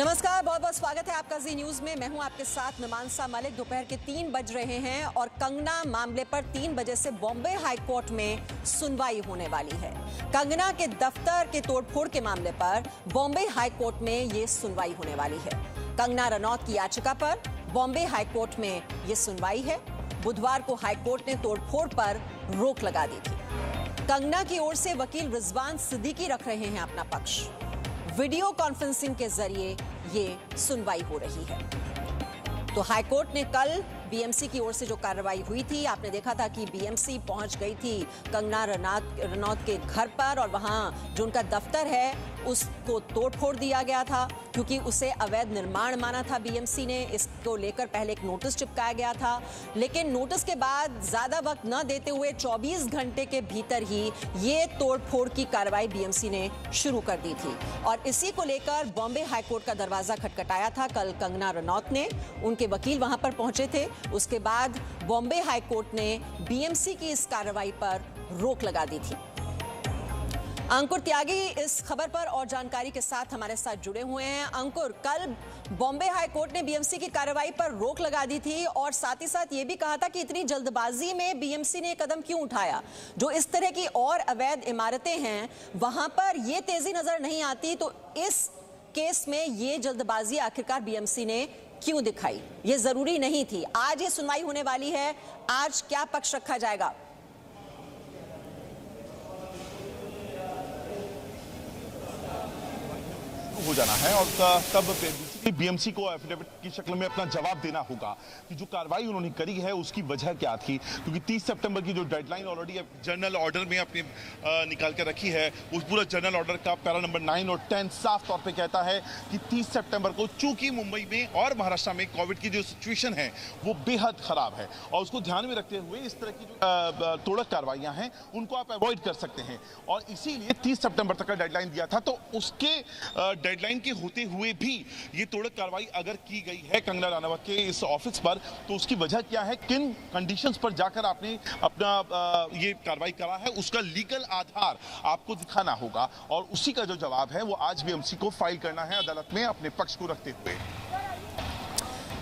नमस्कार, बहुत बहुत स्वागत है आपका जी न्यूज में। मैं हूं आपके साथ मीमांसा मलिक। दोपहर के 3 बज रहे हैं और कंगना मामले पर 3 बजे से बॉम्बे हाई कोर्ट में सुनवाई होने वाली है। कंगना के दफ्तर के तोड़फोड़ के मामले पर बॉम्बे हाई कोर्ट में ये सुनवाई होने वाली है। कंगना रनौत की याचिका पर बॉम्बे हाई कोर्ट में ये सुनवाई है। बुधवार को हाई कोर्ट ने तोड़फोड़ पर रोक लगा दी थी। कंगना की ओर से वकील रिजवान सिद्दीकी रख रहे हैं अपना पक्ष। वीडियो कॉन्फ्रेंसिंग के जरिए ये सुनवाई हो रही है। तो हाईकोर्ट ने कल बीएमसी की ओर से जो कार्रवाई हुई थी, आपने देखा था कि बीएमसी पहुंच गई थी कंगना रनौत के घर पर और वहां जो उनका दफ्तर है उसको तोड़फोड़ दिया गया था क्योंकि उसे अवैध निर्माण माना था बीएमसी ने। इसको लेकर पहले एक नोटिस चिपकाया गया था, लेकिन नोटिस के बाद ज्यादा वक्त न देते हुए 24 घंटे के भीतर ही ये तोड़फोड़ की कार्रवाई बीएमसी ने शुरू कर दी थी। और इसी को लेकर बॉम्बे हाईकोर्ट का दरवाजा खटखटाया था कल कंगना रनौत ने। उनके वकील वहां पर पहुंचे थे। उसके बाद बॉम्बे हाईकोर्ट ने बीएमसी की इस कार्रवाई पर रोक लगा दी थी। अंकुर त्यागी इस खबर पर और जानकारी के साथ हमारे साथ जुड़े हुए हैं। अंकुर, कल बॉम्बे हाई कोर्ट ने बीएमसी की कार्रवाई पर रोक लगा दी थी और साथ ही साथ ये भी कहा था कि इतनी जल्दबाजी में बीएमसी ने कदम क्यों उठाया। जो इस तरह की और अवैध इमारतें हैं वहां पर ये तेजी नजर नहीं आती, तो इस केस में ये जल्दबाजी आखिरकार बीएमसी ने क्यों दिखाई? ये जरूरी नहीं थी। आज ये सुनवाई होने वाली है, आज क्या पक्ष रखा जाएगा? हो जाना है और तब बीएमसी को एफिडेविट की शक्ल में अपना जवाब देना होगा कि जो कार्रवाई उन्होंने करी है उसकी वजह क्या थी। क्योंकि 30 सितंबर की जो डेडलाइन ऑलरेडी जनरल ऑर्डर में अपने निकाल कर रखी है, उस पूरा जनरल ऑर्डर का पैरा नंबर 9 और 10 साफ तौर पे कहता है कि 30 सितंबर को चूंकि मुंबई में और महाराष्ट्र में कोविड की जो सिचुएशन है वो बेहद खराब है और उसको ध्यान में रखते हुए इस तरह की जो तोड़क कार्रवाइयां हैं उनको आप अवॉइड कर सकते हैं और इसीलिए 30 सितंबर तक का डेडलाइन दिया था। तो उसके डेडलाइन के होते हुए भी ये तोड़क कार्रवाई अगर की गई है कंगना रनौत के इस ऑफिस पर, तो उसकी वजह क्या है, किन कंडीशंस पर जाकर आपने अपना ये कार्रवाई करा है, उसका लीगल आधार आपको दिखाना होगा और उसी का जो जवाब है वो आज बीएमसी को फाइल करना है अदालत में अपने पक्ष को रखते हुए।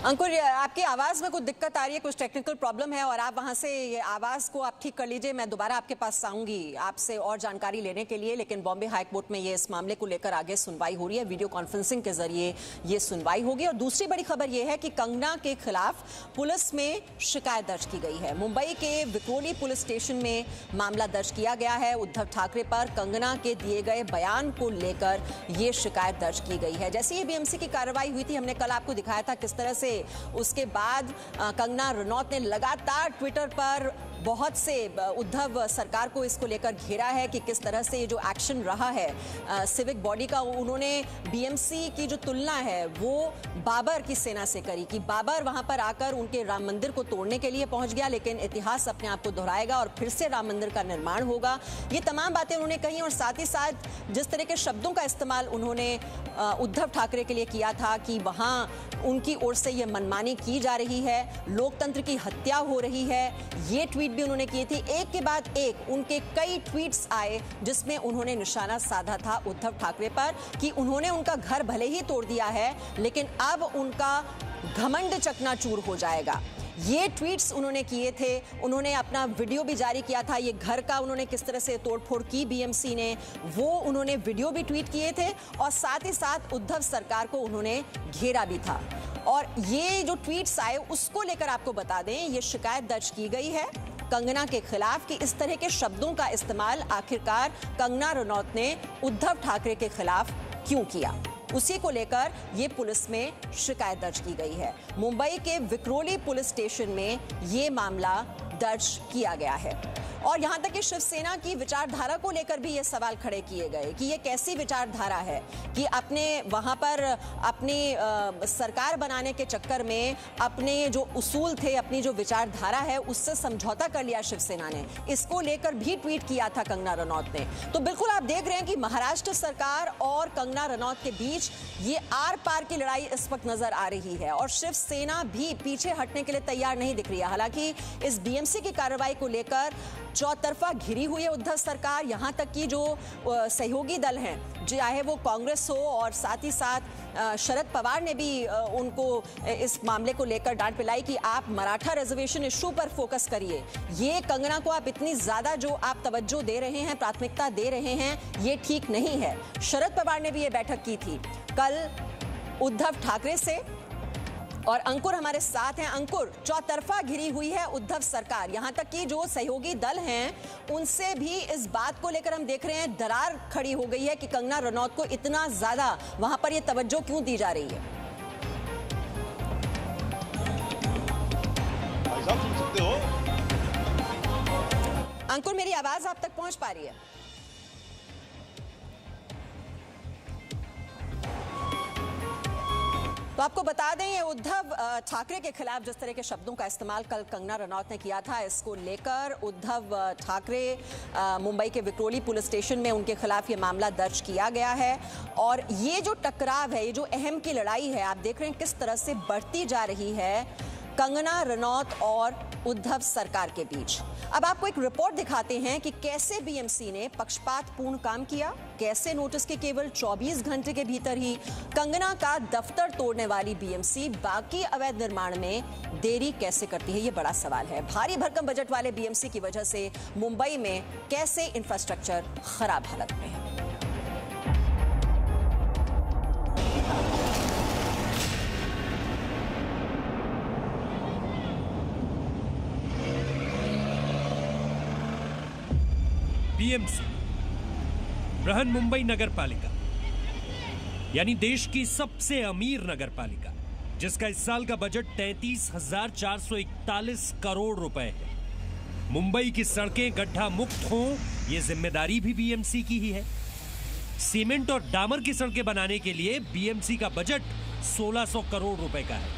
अंकुर, आपकी आवाज में कुछ दिक्कत आ रही है, कुछ टेक्निकल प्रॉब्लम है और आप वहां से ये आवाज को आप ठीक कर लीजिए। मैं दोबारा आपके पास आऊंगी आपसे और जानकारी लेने के लिए, लेकिन बॉम्बे हाई कोर्ट में ये इस मामले को लेकर आगे सुनवाई हो रही है। वीडियो कॉन्फ्रेंसिंग के जरिए ये सुनवाई होगी। और दूसरी बड़ी खबर यह है कि कंगना के खिलाफ पुलिस में शिकायत दर्ज की गई है। मुंबई के विक्रोली पुलिस स्टेशन में मामला दर्ज किया गया है। उद्धव ठाकरे पर कंगना के दिए गए बयान को लेकर ये शिकायत दर्ज की गई है। जैसे ही बीएमसी की कार्रवाई हुई थी, हमने कल आपको दिखाया था किस तरह से उसके बाद कंगना रनौत ने लगातार ट्विटर पर बहुत से उद्धव सरकार को इसको लेकर घेरा है कि किस तरह से ये जो एक्शन रहा है सिविक बॉडी का, उन्होंने बीएमसी की जो तुलना है वो बाबर की सेना से करी कि बाबर वहां पर आकर उनके राम मंदिर को तोड़ने के लिए पहुंच गया, लेकिन इतिहास अपने आप को दोहराएगा और फिर से राम मंदिर का निर्माण होगा। ये तमाम बातें उन्होंने कही और साथ ही साथ जिस तरह के शब्दों का इस्तेमाल उन्होंने उद्धव ठाकरे के लिए किया था कि वहां उनकी ओर से ये मनमानी की जा रही है, लोकतंत्र की हत्या हो रही है, ये ट्वीट भी उन्होंने किए थे। एक के बाद एक उनके कई ट्वीट्स आए जिसमें उन्होंने निशाना साधा था उद्धव ठाकरे पर कि उन्होंने उनका घर भले ही तोड़ दिया है लेकिन अब उनका घमंड चकनाचूर हो जाएगा। ये ट्वीट्स उन्होंने किए थे। उन्होंने अपना वीडियो भी जारी किया था, ये घर का उन्होंने किस तरह से तोड़फोड़ की बीएमसी ने, वो उन्होंने वीडियो भी ट्वीट किए थे और साथ ही साथ उद्धव सरकार को उन्होंने घेरा भी था। और ये जो ट्वीट्स आए उसको लेकर आपको बता दें, ये शिकायत दर्ज की गई है कंगना के खिलाफ कि इस तरह के शब्दों का इस्तेमाल आखिरकार कंगना रनौत ने उद्धव ठाकरे के खिलाफ क्यों किया। उसी को लेकर ये पुलिस में शिकायत दर्ज की गई है। मुंबई के विक्रोली पुलिस स्टेशन में ये मामला दर्ज किया गया है। और यहां तक कि शिवसेना की विचारधारा को लेकर भी ये सवाल खड़े किए गए कि ये कैसी विचारधारा है कि अपने वहां पर अपनी सरकार बनाने के चक्कर में अपने जो उसूल थे, अपनी जो विचारधारा है उससे समझौता कर लिया शिवसेना ने। इसको लेकर भी ट्वीट किया था कंगना रनौत ने। तो बिल्कुल आप देख रहे हैं कि महाराष्ट्र सरकार और कंगना रनौत के बीच ये आर पार की लड़ाई इस वक्त नजर आ रही है और शिवसेना भी पीछे हटने के लिए तैयार नहीं दिख रही है। हालांकि इस बीएमसी की कार्रवाई को लेकर चौतरफा घिरी हुई है उद्धव सरकार। यहाँ तक कि जो सहयोगी दल हैं, चाहे वो कांग्रेस हो और साथ ही साथ शरद पवार ने भी उनको इस मामले को लेकर डांट पिलाई कि आप मराठा रिजर्वेशन इशू पर फोकस करिए। ये कंगना को आप इतनी ज्यादा जो आप तवज्जो दे रहे हैं, प्राथमिकता दे रहे हैं, ये ठीक नहीं है। शरद पवार ने भी ये बैठक की थी कल उद्धव ठाकरे से, और अंकुर हमारे साथ हैं। अंकुर, चौतरफा घिरी हुई है उद्धव सरकार, यहां तक कि जो सहयोगी दल हैं उनसे भी इस बात को लेकर हम देख रहे हैं दरार खड़ी हो गई है कि कंगना रनौत को इतना ज्यादा वहां पर ये तवज्जो क्यों दी जा रही है। भाई साहब सुन सकते हो? अंकुर, मेरी आवाज आप तक पहुंच पा रही है? तो आपको बता दें, ये उद्धव ठाकरे के खिलाफ जिस तरह के शब्दों का इस्तेमाल कल कंगना रनौत ने किया था, इसको लेकर उद्धव ठाकरे मुंबई के विक्रोली पुलिस स्टेशन में उनके खिलाफ ये मामला दर्ज किया गया है। और ये जो टकराव है, ये जो अहम की लड़ाई है, आप देख रहे हैं किस तरह से बढ़ती जा रही है कंगना रनौत और उद्धव सरकार के बीच। अब आपको एक रिपोर्ट दिखाते हैं कि कैसे बीएमसी ने पक्षपातपूर्ण काम किया, कैसे नोटिस के केवल 24 घंटे के भीतर ही कंगना का दफ्तर तोड़ने वाली बीएमसी बाकी अवैध निर्माण में देरी कैसे करती है, ये बड़ा सवाल है। भारी भरकम बजट वाले बीएमसी की वजह से मुंबई में कैसे इंफ्रास्ट्रक्चर खराब हालत में है। बीएमसी बृहन मुंबई नगर पालिका यानी देश की सबसे अमीर नगर पालिका, जिसका इस साल का बजट 33,441 करोड़ रुपए है। मुंबई की सड़कें गड्ढा मुक्त हों, यह जिम्मेदारी भी बीएमसी की ही है। सीमेंट और डामर की सड़कें बनाने के लिए बीएमसी का बजट 1,600 करोड़ रुपए का है।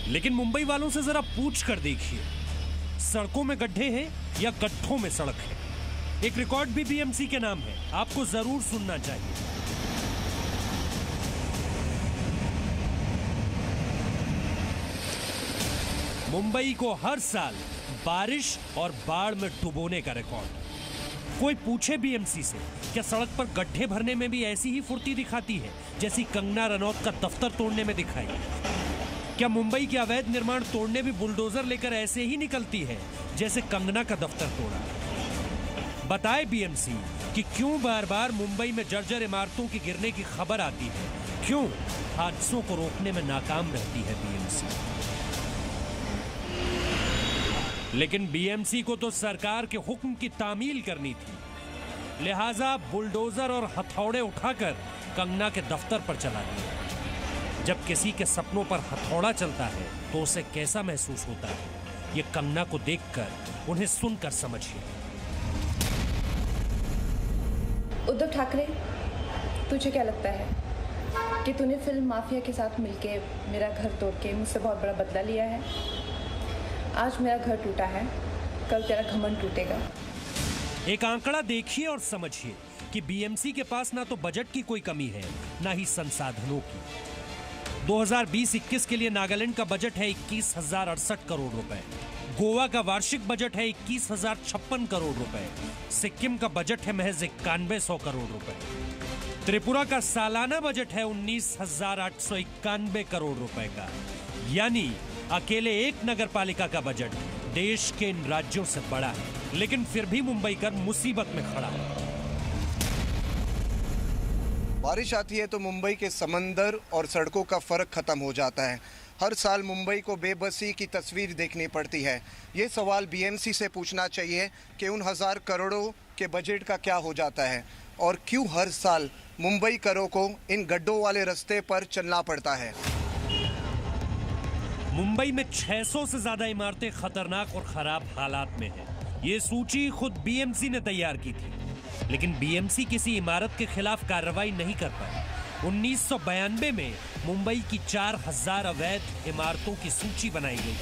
लेकिन मुंबई वालों से जरा पूछ कर देखिए, सड़कों में गड्ढे हैं या गड्ढों में सड़क है? एक रिकॉर्ड भी बीएमसी के नाम है, आपको जरूर सुनना चाहिए। मुंबई को हर साल बारिश और बाढ़ में डुबोने का रिकॉर्ड। कोई पूछे बीएमसी से, क्या सड़क पर गड्ढे भरने में भी ऐसी ही फुर्ती दिखाती है जैसी कंगना रनौत का दफ्तर तोड़ने में दिखाई? क्या मुंबई के अवैध निर्माण तोड़ने भी बुलडोजर लेकर ऐसे ही निकलती है जैसे कंगना का दफ्तर तोड़ा? बताए बीएमसी कि क्यों बार बार मुंबई में जर्जर इमारतों की गिरने की खबर आती है, क्यों हादसों को रोकने में नाकाम रहती है बीएमसी? लेकिन बीएमसी को तो सरकार के हुक्म की तामील करनी थी, लिहाजा बुलडोजर और हथौड़े उठाकर कंगना के दफ्तर पर चला दिया। जब किसी के सपनों पर हथौड़ा चलता है तो उसे कैसा महसूस होता है, ये कंगना को देखकर, उन्हें सुनकर समझिए। उद्धव ठाकरे, तुझे क्या लगता है कि तूने फिल्म माफिया के साथ मिलके मेरा घर तोड़ के मुझसे बहुत बड़ा बदला लिया है? आज मेरा घर टूटा है, कल तेरा घमंड टूटेगा। एक आंकड़ा देखिए और समझिए कि बीएमसी के पास ना तो बजट की कोई कमी है, ना ही संसाधनों की। 2020-21 के लिए नागालैंड का बजट है 21,068 करोड़ रुपए, गोवा का वार्षिक बजट है 21,056 करोड़ रुपए, सिक्किम का बजट है महज 9100 करोड़ रुपए, त्रिपुरा का सालाना बजट है 19,891 करोड़ रुपए का। यानी अकेले एक नगर पालिका का बजट देश के इन राज्यों से बड़ा है, लेकिन फिर भी मुंबई कर मुसीबत में खड़ा है। बारिश आती है तो मुंबई के समंदर और सड़कों का फर्क खत्म हो जाता है। हर साल मुंबई को बेबसी की तस्वीर देखनी पड़ती है। ये सवाल बीएमसी से पूछना चाहिए कि उन 1000 करोड़ों के बजट का क्या हो जाता है और क्यों हर साल मुंबई करों को इन गड्ढों वाले रास्ते पर चलना पड़ता है। मुंबई में 600 से ज्यादा इमारतें खतरनाक और खराब हालात में हैं। ये सूची खुद बीएमसी ने तैयार की थी, लेकिन बीएमसी किसी इमारत के खिलाफ कार्रवाई नहीं कर पाई। 1992 में मुंबई की 4000 अवैध इमारतों की सूची बनाई गई,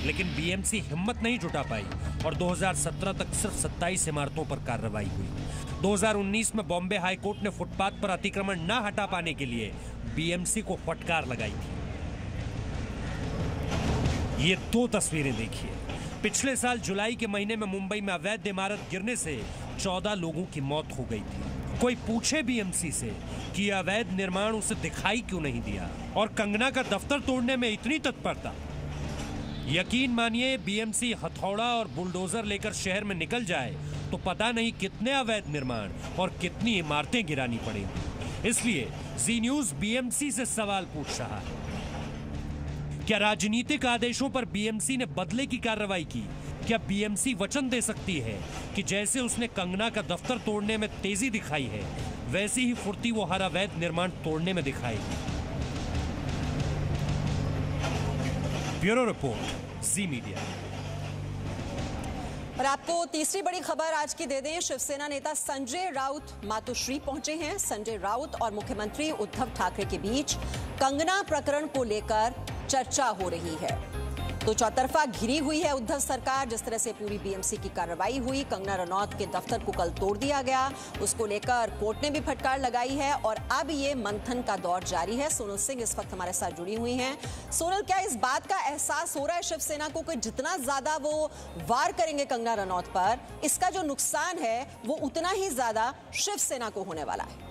लेकिन बीएमसी हिम्मत नहीं जुटा पाई और 2017 तक सिर्फ 27 इमारतों पर कार्रवाई हुई। 2019 में बॉम्बे हाई कोर्ट ने फुटपाथ पर अतिक्रमण न हटा पाने के लिए बीएमसी को फटकार लगाई थी। ये दो तस्वीरें देखिए। पिछले साल जुलाई के महीने में मुंबई में अवैध इमारत गिरने से 14 लोगों की मौत हो गई थी। कोई पूछे बीएमसी से कि अवैध निर्माण उसे दिखाई क्यों नहीं दिया और कंगना का दफ्तर तोड़ने में इतनी तत्परता। यकीन मानिए, बीएमसी हथौड़ा और बुलडोजर लेकर शहर में निकल जाए तो पता नहीं कितने अवैध निर्माण और कितनी इमारतें गिरानी पड़ेंगी। इसलिए जी न्यूज बीएमसी से सवाल पूछ रहा है, क्या राजनीतिक आदेशों पर बीएमसी ने बदले की कार्रवाई की? क्या बीएमसी वचन दे सकती है कि जैसे उसने कंगना का दफ्तर तोड़ने में तेजी दिखाई है, वैसी ही फुर्ती वो हर अवैध निर्माण तोड़ने में दिखाएगी? ब्यूरो रिपोर्ट, जी मीडिया। और आपको तीसरी बड़ी खबर आज की दे दें। शिवसेना नेता संजय राउत मातोश्री पहुंचे हैं। संजय राउत और मुख्यमंत्री उद्धव ठाकरे के बीच कंगना प्रकरण को लेकर चर्चा हो रही है। तो चौतरफा घिरी हुई है उद्धव सरकार। जिस तरह से पूरी बीएमसी की कार्रवाई हुई, कंगना रनौत के दफ्तर को कल तोड़ दिया गया, उसको लेकर कोर्ट ने भी फटकार लगाई है और अब ये मंथन का दौर जारी है। सोनल सिंह इस वक्त हमारे साथ जुड़ी हुई हैं। सोनल, क्या इस बात का एहसास हो रहा है शिवसेना को कि जितना ज्यादा वो वार करेंगे कंगना रनौत पर, इसका जो नुकसान है वो उतना ही ज्यादा शिवसेना को होने वाला है?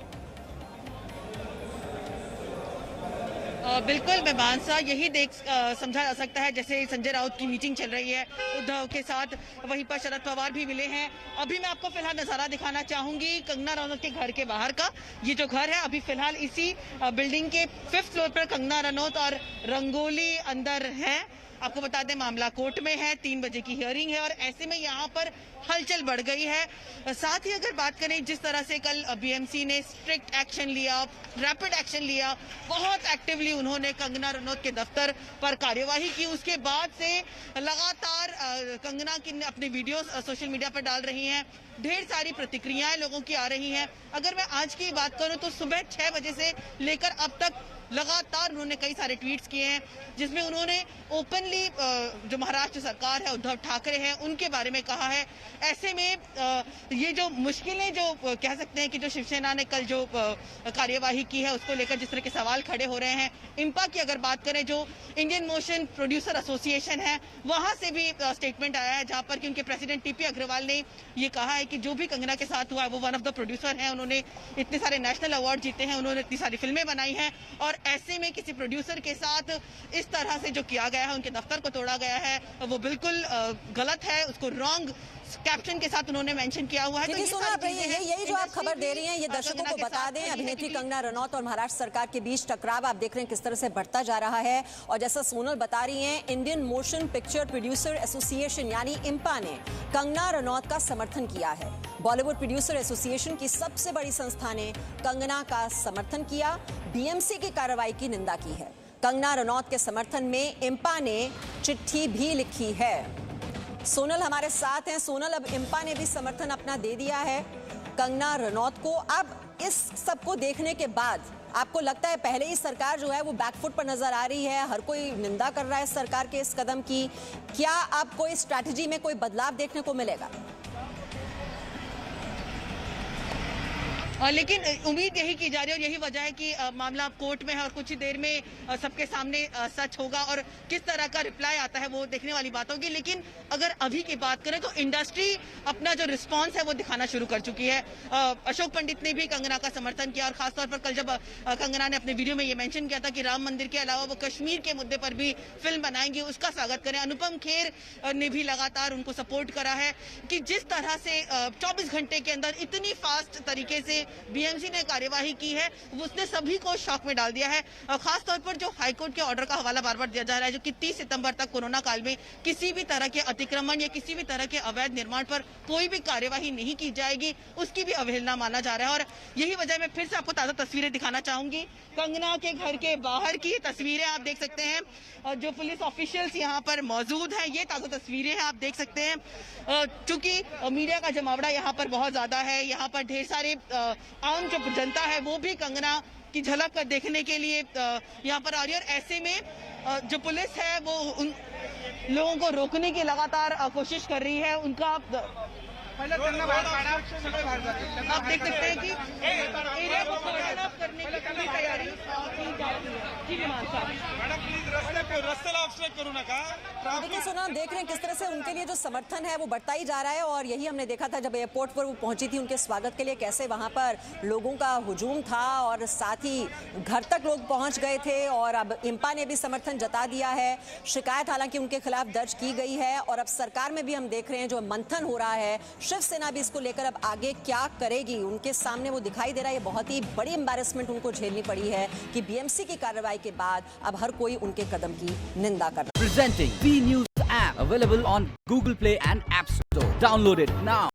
बिल्कुल मेहमानसा, यही समझा जा सकता है। जैसे संजय राउत की मीटिंग चल रही है उद्धव के साथ, वहीं पर शरद पवार भी मिले हैं। अभी मैं आपको फिलहाल नजारा दिखाना चाहूंगी कंगना रनौत के घर के बाहर का। ये जो घर है, अभी फिलहाल इसी बिल्डिंग के 5th फ्लोर पर कंगना रनौत और रंगोली अंदर है। आपको बता दें, मामला कोर्ट में है, 3 बजे की हियरिंग है और ऐसे में यहाँ पर हलचल बढ़ गई है। साथ ही अगर बात करें, जिस तरह से कल बीएमसी ने स्ट्रिक्ट एक्शन लिया, रैपिड एक्शन लिया, बहुत एक्टिवली उन्होंने कंगना रनौत के दफ्तर पर कार्यवाही की। उसके बाद से लगातार कंगना की अपने वीडियोस सोशल मीडिया पर डाल रही हैं। ढेर सारी प्रतिक्रियाएं लोगों की आ रही हैं। अगर मैं आज की बात करूं तो सुबह 6 बजे से लेकर अब तक लगातार उन्होंने कई सारे ट्वीट्स किए हैं, जिसमें उन्होंने ओपनली जो महाराष्ट्र सरकार है, उद्धव ठाकरे हैं, उनके बारे में कहा है। ऐसे में ये जो मुश्किलें, जो कह सकते हैं कि जो शिवसेना ने कल जो कार्यवाही की है, उसको लेकर जिस तरह के सवाल खड़े हो रहे हैं। इंपा की अगर बात करें, जो इंडियन मोशन प्रोड्यूसर एसोसिएशन है, वहां से भी स्टेटमेंट आया है, जहां पर कि उनके प्रेसिडेंट टीपी अग्रवाल ने ये कहा है कि जो भी कंगना के साथ हुआ है वो वन ऑफ द प्रोड्यूसर हैं। उन्होंने इतने सारे नेशनल अवार्ड जीते हैं, उन्होंने इतनी सारी फिल्में बनाई हैं और ऐसे में किसी प्रोड्यूसर के साथ इस तरह से जो किया गया है, उनके दफ्तर को तोड़ा गया है, वो बिल्कुल गलत है। उसको रॉन्ग कैप्शन के साथ उन्होंने मेंशन किया हुआ है। तो यही जो आप खबर दे रही हैं, ये दर्शकों को बता दें, अभिनेत्री कंगना रनौत और महाराष्ट्र सरकार के बीच टकराव आप देख रहे हैं किस तरह से बढ़ता जा रहा है। और जैसा सोनल बता रही हैं, Indian motion picture producer association यानी इंपा ने कंगना रनौत का समर्थन किया है। बॉलीवुड प्रोड्यूसर एसोसिएशन की सबसे बड़ी संस्था ने कंगना का समर्थन किया, बीएमसी की कार्रवाई की निंदा की है। कंगना रनौत के समर्थन में इंपा ने चिट्ठी भी लिखी है। सोनल हमारे साथ हैं। सोनल, अब इंपा ने भी समर्थन अपना दे दिया है कंगना रनौत को। अब इस सब को देखने के बाद आपको लगता है पहले ही सरकार जो है वो बैकफुट पर नजर आ रही है, हर कोई निंदा कर रहा है सरकार के इस कदम की, क्या अब कोई स्ट्रैटेजी में कोई बदलाव देखने को मिलेगा? लेकिन उम्मीद यही की जा रही है और यही वजह है कि मामला कोर्ट में है और कुछ ही देर में सबके सामने सच होगा और किस तरह का रिप्लाई आता है वो देखने वाली बात होगी। लेकिन अगर अभी की बात करें तो इंडस्ट्री अपना जो रिस्पांस है वो दिखाना शुरू कर चुकी है। अशोक पंडित ने भी कंगना का समर्थन किया और खासतौर पर कल जब कंगना ने अपने वीडियो में ये मेंशन किया था कि राम मंदिर के अलावा वो कश्मीर के मुद्दे पर भी फिल्म बनाएंगे, उसका स्वागत करें। अनुपम खेर ने भी लगातार उनको सपोर्ट करा है कि जिस तरह से 24 घंटे के अंदर इतनी फास्ट तरीके से बीएमसी ने कार्यवाही की है, उसने सभी को शॉक में डाल दिया है। खास तौर पर जो हाईकोर्ट के ऑर्डर का हवाला बार बार दिया जा रहा है, जो कि 30 सितंबर तक कोरोना काल में किसी भी तरह के अतिक्रमण या किसी भी तरह के अवैध निर्माण पर कोई भी कार्यवाही नहीं की जाएगी, उसकी भी अवहेलना माना जा रहा है। और यही वजह मैं फिर से आपको ताजा तस्वीरें दिखाना चाहूंगी। कंगना के घर के बाहर की तस्वीरें आप देख सकते हैं, जो पुलिस ऑफिशियल्स यहाँ पर मौजूद हैं, ये ताजा तस्वीरें हैं, आप देख सकते हैं। चूंकि मीडिया का जमावड़ा यहाँ पर बहुत ज्यादा है, यहाँ पर ढेर सारे आम जो जनता है वो भी कंगना की झलक देखने के लिए यहाँ पर आ रही है। और ऐसे में जो पुलिस है वो उन लोगों को रोकने की लगातार कोशिश कर रही है। उनका आप देख सकते हैं कि एरिया को कॉर्डन ऑफ करने की पूरी तैयारी की जा रही है। जी मैडम, प्लीज रास्ते पे रस्त्याला ऑब्स्ट्रक्ट करू नका. देखिए सोना, हम देख रहे हैं किस तरह से उनके लिए जो समर्थन है वो बढ़ता ही जा रहा है और यही हमने देखा था जब एयरपोर्ट पर वो पहुंची थी उनके स्वागत के लिए, कैसे वहां पर लोगों का हुजूम था और साथ ही घर तक लोग पहुंच गए थे. और अब इंपा ने भी समर्थन जता दिया है. शिकायत हालांकि उनके खिलाफ दर्ज की गई है और अब सरकार में भी हम देख रहे हैं जो मंथन हो रहा है. शिवसेना भी इसको लेकर अब आगे क्या करेगी उनके सामने वो दिखाई दे रहा है. ये बहुत ही बड़ी एम्बैरेसमेंट उनको झेलनी पड़ी है कि बीएमसी की कार्रवाई के बाद अब हर कोई उनके कदम की निंदा कर रहा है. Presenting B News app available on Google Play and App Store. Download it now.